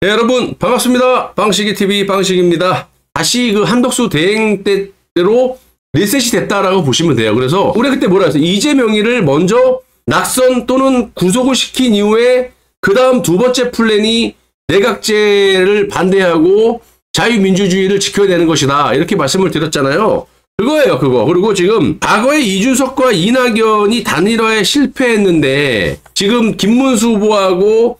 네, 여러분 반갑습니다. 방식이TV 방식입니다. 다시 그 한덕수 대행 때대로 리셋이 됐다라고 보시면 돼요. 그래서 우리 그때 뭐라 했어요? 이재명이를 먼저 낙선 또는 구속을 시킨 이후에 그 다음 두 번째 플랜이 내각제를 반대하고 자유민주주의를 지켜야 되는 것이다. 이렇게 말씀을 드렸잖아요. 그거예요, 그거. 그리고 지금 과거에 이준석과 이낙연이 단일화에 실패했는데 지금 김문수 후보하고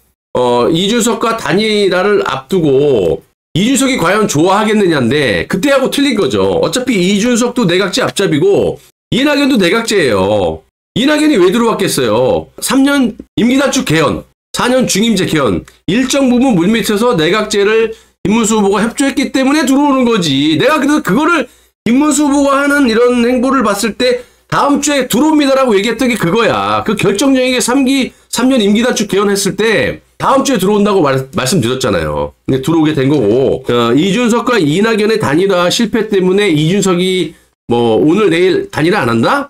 이준석과 단일화를 앞두고 이준석이 과연 좋아하겠느냐인데 그때하고 틀린 거죠. 어차피 이준석도 내각제 앞잡이고 이낙연도 내각제예요. 이낙연이 왜 들어왔겠어요? 3년 임기 단축 개헌, 4년 중임제 개헌, 일정 부분 물밑에서 내각제를 김문수 후보가 협조했기 때문에 들어오는 거지. 내가 그래서 그거를 김문수 후보가 하는 이런 행보를 봤을 때 다음 주에 들어옵니다라고 얘기했던 게 그거야. 그 결정적인 게 3년 임기 단축 개헌했을 때 다음 주에 들어온다고 말씀드렸잖아요. 근데 들어오게 된 거고, 이준석과 이낙연의 단일화 실패 때문에 이준석이 뭐 오늘 내일 단일화 안 한다?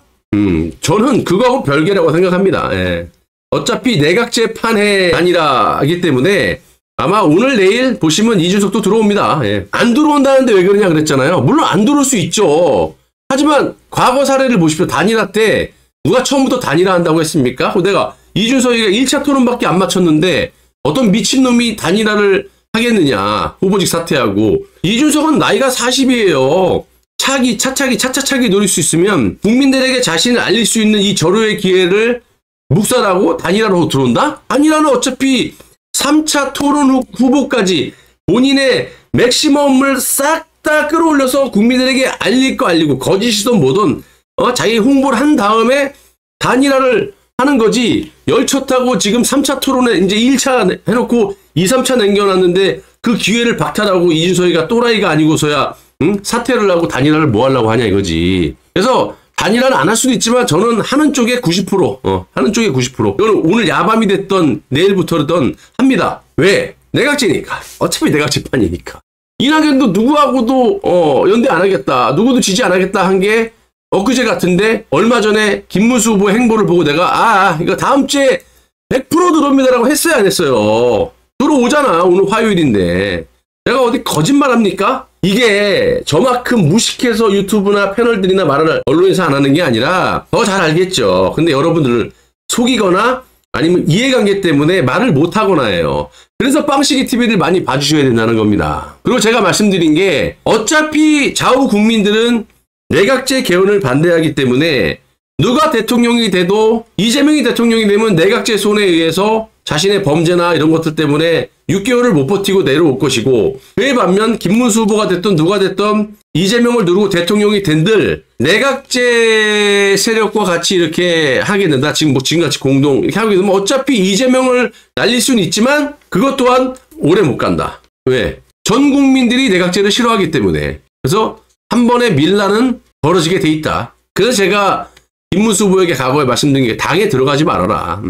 저는 그거하고 별개라고 생각합니다. 예. 어차피 내각제 판의 단일화이기 때문에 아마 오늘 내일 보시면 이준석도 들어옵니다. 예. 안 들어온다는데 왜 그러냐 그랬잖아요. 물론 안 들어올 수 있죠. 하지만 과거 사례를 보십시오. 단일화 때 누가 처음부터 단일화 한다고 했습니까? 내가 이준석이가 1차 토론밖에 안 맞췄는데 어떤 미친놈이 단일화를 하겠느냐. 후보직 사퇴하고. 이준석은 나이가 40이에요. 차차차기 노릴 수 있으면 국민들에게 자신을 알릴 수 있는 이 절호의 기회를 묵살하고 단일화로 들어온다? 단일화는 어차피 3차 토론 후보까지 본인의 맥시멈을 싹 다 끌어올려서 국민들에게 알릴 거 알리고 거짓이든 뭐든 자기 홍보를 한 다음에 단일화를 하는 거지. 열쳤다고 지금 3차 토론에 이제 1차 해놓고 2, 3차 남겨놨는데 그 기회를 박탈하고 이준석이가 또라이가 아니고서야 사퇴를 하고 단일화를 뭐 하려고 하냐 이거지. 그래서 단일화는 안 할 수도 있지만 저는 하는 쪽에 90%, 하는 쪽에 90%. 이거는 오늘 야밤이 됐던 내일부터든 합니다. 왜? 내각제니까. 어차피 내각제판이니까. 이낙연도 누구하고도 연대 안 하겠다. 누구도 지지 안 하겠다 한 게 엊그제 같은데 얼마 전에 김문수 후보의 행보를 보고 내가 이거 다음 주에 100% 들어옵니다라고 했어요 안 했어요? 들어오잖아. 오늘 화요일인데. 내가 어디 거짓말합니까? 이게 저만큼 무식해서 유튜브나 패널들이나 말을 언론에서 안 하는 게 아니라 더 잘 알겠죠. 근데 여러분들을 속이거나 아니면 이해관계 때문에 말을 못하거나 해요. 그래서 빵식이TV를 많이 봐주셔야 된다는 겁니다. 그리고 제가 말씀드린 게 어차피 좌우 국민들은 내각제 개헌을 반대하기 때문에 누가 대통령이 돼도 이재명이 대통령이 되면 내각제 손에 의해서 자신의 범죄나 이런 것들 때문에 6개월을 못 버티고 내려올 것이고 그에 반면 김문수 후보가 됐든 누가 됐든 이재명을 누르고 대통령이 된들 내각제 세력과 같이 이렇게 하게 된다. 지금같이 공동 이렇게 하게 되면 어차피 이재명을 날릴 수는 있지만 그것 또한 오래 못 간다. 왜? 전 국민들이 내각제를 싫어하기 때문에. 그래서 한 번의 밀란은 벌어지게 돼 있다. 그래서 제가 김문수 후보에게 과거에 말씀드린 게 당에 들어가지 말아라.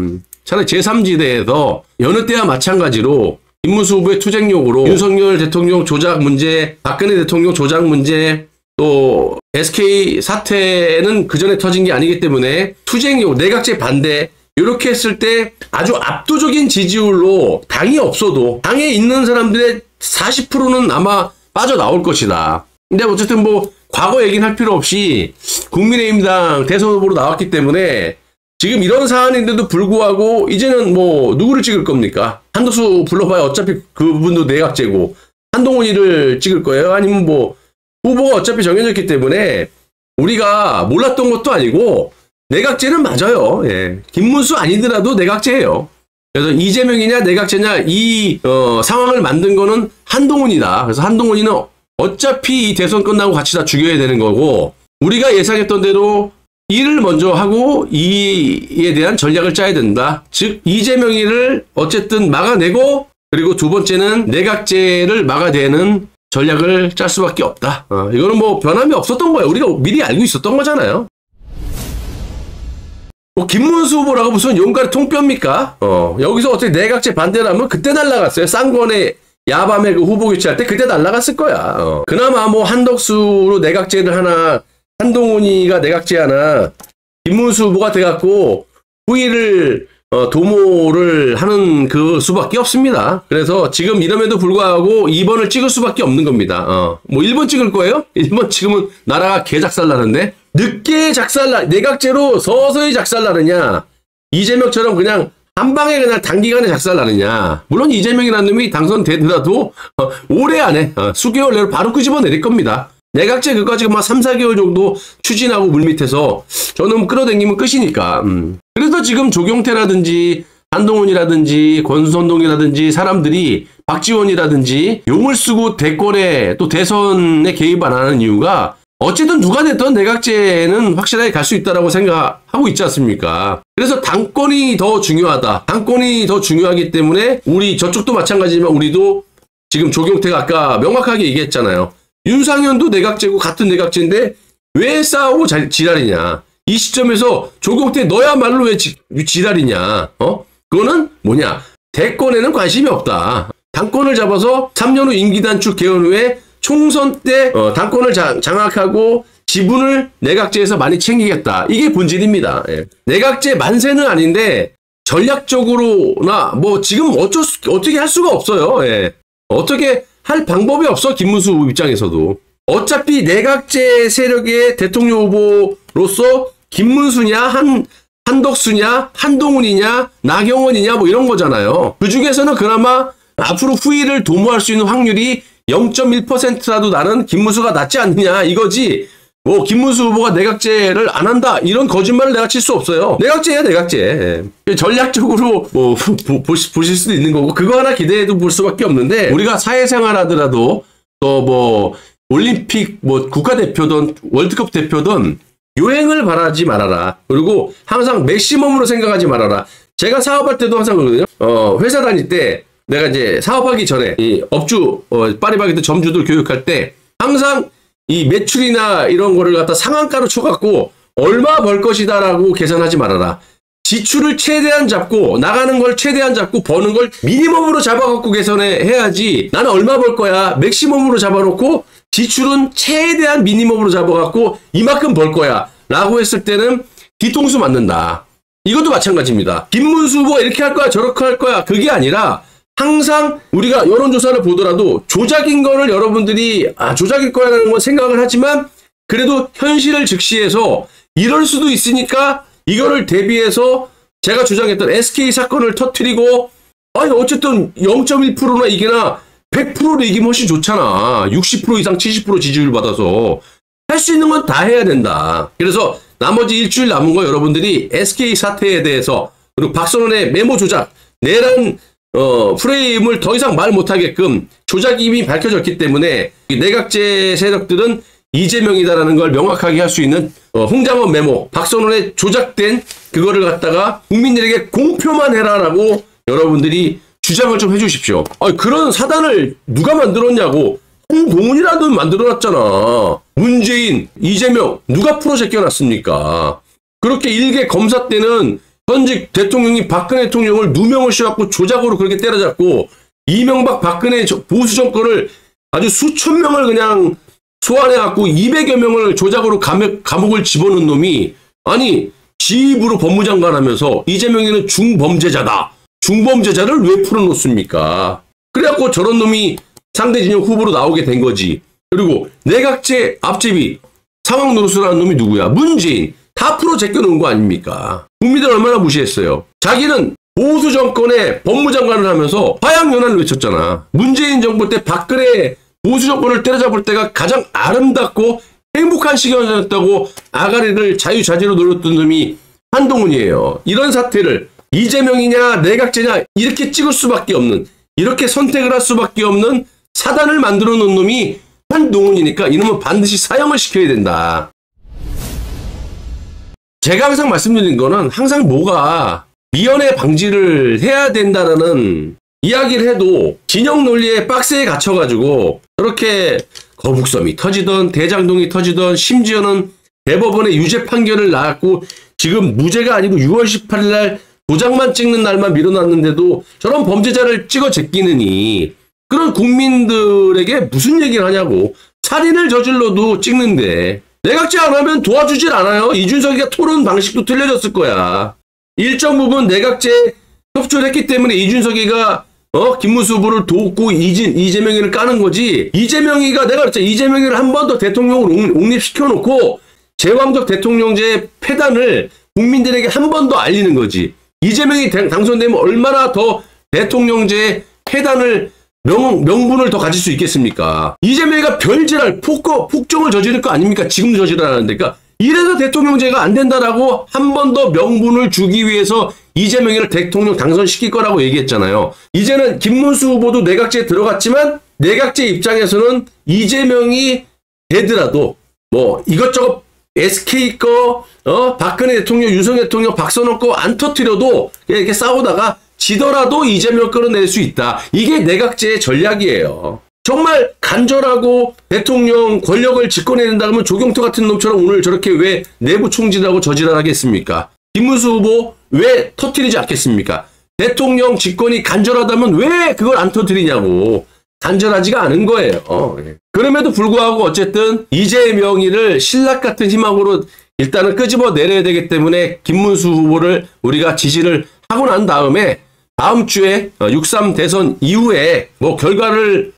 차라리 제3지대에서 여느 때와 마찬가지로 김문수 후보의 투쟁력으로 윤석열 대통령 조작 문제, 박근혜 대통령 조작 문제, 또 SK 사태는 그전에 터진 게 아니기 때문에 투쟁력, 내각제 반대 이렇게 했을 때 아주 압도적인 지지율로 당이 없어도 당에 있는 사람들의 40%는 아마 빠져나올 것이다. 근데 어쨌든 뭐 과거 얘기는 할 필요 없이 국민의힘당 대선 후보로 나왔기 때문에 지금 이런 사안인데도 불구하고 이제는 뭐 누구를 찍을 겁니까? 한덕수 불러봐야 어차피 그분도 내각제고 한동훈이를 찍을 거예요? 아니면 뭐 후보가 어차피 정해졌기 때문에 우리가 몰랐던 것도 아니고 내각제는 맞아요. 예. 김문수 아니더라도 내각제예요. 그래서 이재명이냐 내각제냐 이 상황을 만든 거는 한동훈이다. 그래서 한동훈이는 어차피 이 대선 끝나고 같이 다 죽여야 되는 거고 우리가 예상했던 대로 이를 먼저 하고 이에 대한 전략을 짜야 된다. 즉 이재명이를 어쨌든 막아내고 그리고 두 번째는 내각제를 막아내는 전략을 짤 수밖에 없다. 이거는 뭐 변함이 없었던 거예요. 우리가 미리 알고 있었던 거잖아요. 뭐 김문수 후보라고 무슨 용가리 통뼈입니까? 여기서 어떻게 내각제 반대를 하면 그때 날라갔어요. 쌍권의 야밤에 그 후보 교체할 때 그때 날라갔을 거야. 그나마 뭐 한덕수로 내각제를 하나 한동훈이가 내각제 하나 김문수 후보가 돼갖고 후위를 도모를 하는 그 수밖에 없습니다. 그래서 지금 이름에도 불구하고 2번을 찍을 수밖에 없는 겁니다. 뭐 1번 찍을 거예요? 1번 찍으면 나라가 개작살나는데 늦게 내각제로 서서히 작살나느냐, 이재명처럼 그냥 한 방에 그냥 단기간에 작살나느냐. 물론 이재명이라는 놈이 당선되더라도 올해 안에 수개월 내로 바로 끄집어내릴 겁니다. 내각제 그까지 막 3, 4개월 정도 추진하고 물밑에서 저놈 끌어당기면 끝이니까. 그래서 지금 조경태라든지 한동훈이라든지 권선동이라든지 사람들이 박지원이라든지 용을 쓰고 대권에 또 대선에 개입 안 하는 이유가 어쨌든 누가 됐든 내각제는 확실하게 갈 수 있다라고 생각하고 있지 않습니까? 그래서 당권이 더 중요하다. 당권이 더 중요하기 때문에 우리 저쪽도 마찬가지지만 우리도 지금 조경태가 아까 명확하게 얘기했잖아요. 윤상현도 내각제고 같은 내각제인데 왜 싸우고 지랄이냐. 이 시점에서 조경태 너야말로 왜 지랄이냐. 그거는 뭐냐. 대권에는 관심이 없다. 당권을 잡아서 3년 후 임기 단축 개헌 후에 총선 때 당권을 장악하고 지분을 내각제에서 많이 챙기겠다. 이게 본질입니다. 예. 내각제 만세는 아닌데 전략적으로나 뭐 지금 어떻게 할 수가 없어요. 예. 어떻게 할 방법이 없어. 김문수 입장에서도. 어차피 내각제 세력의 대통령 후보로서 김문수냐 한덕수냐 한동훈이냐 나경원이냐 뭐 이런 거잖아요. 그중에서는 그나마 앞으로 후위를 도모할 수 있는 확률이 0.1%라도 나는 김문수가 낫지 않느냐 이거지. 뭐 김문수 후보가 내각제를 안 한다 이런 거짓말을 내가 칠 수 없어요. 내각제야 내각제. 전략적으로 뭐 보실 수도 있는 거고 그거 하나 기대해도 볼 수밖에 없는데 우리가 사회생활 하더라도 또 뭐 올림픽 뭐 국가대표든 월드컵 대표든 요행을 바라지 말아라. 그리고 항상 맥시멈으로 생각하지 말아라. 제가 사업할 때도 항상 그러거든요. 회사 다닐 때 내가 이제 사업하기 전에 이 업주 파리바게뜨 점주들 교육할 때 항상 이 매출이나 이런 거를 갖다 상한가로 쳐갖고 얼마 벌 것이다라고 계산하지 말아라. 지출을 최대한 잡고 나가는 걸 최대한 잡고 버는 걸 미니멈으로 잡아갖고 계산해야지. 나는 얼마 벌 거야 맥시멈으로 잡아놓고 지출은 최대한 미니멈으로 잡아갖고 이만큼 벌 거야 라고 했을 때는 뒤통수 맞는다. 이것도 마찬가지입니다. 김문수 후보가 이렇게 할 거야 저렇게 할 거야 그게 아니라 항상 우리가 여론조사를 보더라도 조작인 거를 여러분들이 조작일 거라는 건 생각을 하지만 그래도 현실을 직시해서 이럴 수도 있으니까 이거를 대비해서 제가 주장했던 SK 사건을 터뜨리고 아니 어쨌든 0.1%나 이기나 100%로 이기면 훨씬 좋잖아. 60% 이상 70% 지지율 받아서 할 수 있는 건 다 해야 된다. 그래서 나머지 일주일 남은 거 여러분들이 SK 사태에 대해서 그리고 박선원의 메모 조작 내란 프레임을 더 이상 말 못하게끔 조작이 이미 밝혀졌기 때문에 내각제 세력들은 이재명이다라는 걸 명확하게 할 수 있는 홍장원 메모, 박선원의 조작된 그거를 갖다가 국민들에게 공표만 해라라고 여러분들이 주장을 좀 해주십시오. 그런 사단을 누가 만들었냐고. 한동훈이라도 만들어놨잖아. 문재인, 이재명 누가 프로제껴놨습니까? 그렇게 일개 검사 때는 현직 대통령이 박근혜 대통령을 누명을 씌워갖고 조작으로 그렇게 때려잡고 이명박 박근혜 보수 정권을 아주 수천 명을 그냥 소환해갖고 200여 명을 조작으로 감옥을 집어넣은 놈이 아니 지 입으로 법무장관 하면서 이재명이는 중범죄자다. 중범죄자를 왜 풀어놓습니까? 그래갖고 저런 놈이 상대 진영 후보로 나오게 된 거지. 그리고 내각제 앞제비 상황 노릇을 하는 놈이 누구야? 문재인. 다 풀어 제껴놓은 거 아닙니까? 국민들 얼마나 무시했어요. 자기는 보수 정권의 법무장관을 하면서 화양연화를 외쳤잖아. 문재인 정부 때 박근혜 보수 정권을 때려잡을 때가 가장 아름답고 행복한 시간이었다고 아가리를 자유자재로 노렸던 놈이 한동훈이에요. 이런 사태를 이재명이냐 내각제냐 이렇게 찍을 수밖에 없는 이렇게 선택을 할 수밖에 없는 사단을 만들어 놓은 놈이 한동훈이니까 이놈은 반드시 사형을 시켜야 된다. 제가 항상 말씀드린 거는 항상 뭐가 미연에 방지를 해야 된다라는 이야기를 해도 진영 논리에 박스에 갇혀가지고 그렇게 거북섬이 터지던 대장동이 터지던 심지어는 대법원의 유죄 판결을 나왔고 지금 무죄가 아니고 6월 18일 날 도장만 찍는 날만 미뤄놨는데도 저런 범죄자를 찍어 제끼느니 그런 국민들에게 무슨 얘기를 하냐고. 살인을 저질러도 찍는데 내각제 안 하면 도와주질 않아요. 이준석이가 토론 방식도 틀려졌을 거야. 일정 부분 내각제 협조를 했기 때문에 이준석이가 김문수 후보를 돕고 이재명이를 까는 거지. 이재명이가 내가 그랬잖아. 이재명이를 한 번 더 대통령으로 옹립시켜놓고 제왕적 대통령제 폐단을 국민들에게 한 번 더 알리는 거지. 이재명이 당선되면 얼마나 더 대통령제 폐단을 명분을 더 가질 수 있겠습니까? 이재명이가 별지랄 폭정을 저지를 거 아닙니까? 지금도 저지르라는데. 그러니까 이래서 대통령제가 안 된다라고 한 번 더 명분을 주기 위해서 이재명이를 대통령 당선시킬 거라고 얘기했잖아요. 이제는 김문수 후보도 내각제에 들어갔지만 내각제 입장에서는 이재명이 되더라도 뭐 이것저것 SK 거, 박근혜 대통령, 윤석열 대통령, 박선원 거 안 터뜨려도 이렇게 싸우다가 지더라도 이재명 끌어낼 수 있다. 이게 내각제의 전략이에요. 정말 간절하고 대통령 권력을 집권해야 된다 그러면 조경태 같은 놈처럼 오늘 저렇게 왜 내부 총질하고 저질하겠습니까? 김문수 후보 왜 터뜨리지 않겠습니까? 대통령 집권이 간절하다면 왜 그걸 안 터뜨리냐고. 간절하지가 않은 거예요. 그럼에도 불구하고 어쨌든 이재명이를 신락 같은 희망으로 일단은 끄집어 내려야 되기 때문에 김문수 후보를 우리가 지지를 하고 난 다음에 다음 주에 6.3 대선 이후에 뭐 결과를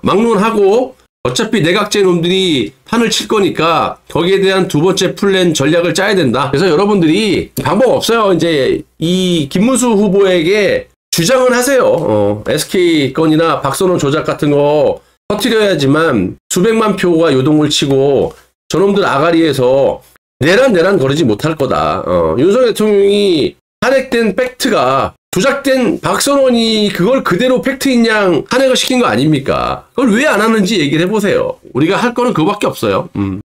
막론하고 어차피 내각제 놈들이 판을 칠 거니까 거기에 대한 두 번째 플랜 전략을 짜야 된다. 그래서 여러분들이 방법 없어요. 이제 이 김문수 후보에게 주장은 하세요. SK 건이나 박선원 조작 같은 거 터뜨려야지만 수백만 표가 요동을 치고 저놈들 아가리에서 내란 거리지 못할 거다. 윤석열 대통령이 탄핵된 팩트가 조작된 박선원이 그걸 그대로 팩트인 양 탄핵을 시킨 거 아닙니까? 그걸 왜 안 하는지 얘기를 해보세요. 우리가 할 거는 그거밖에 없어요.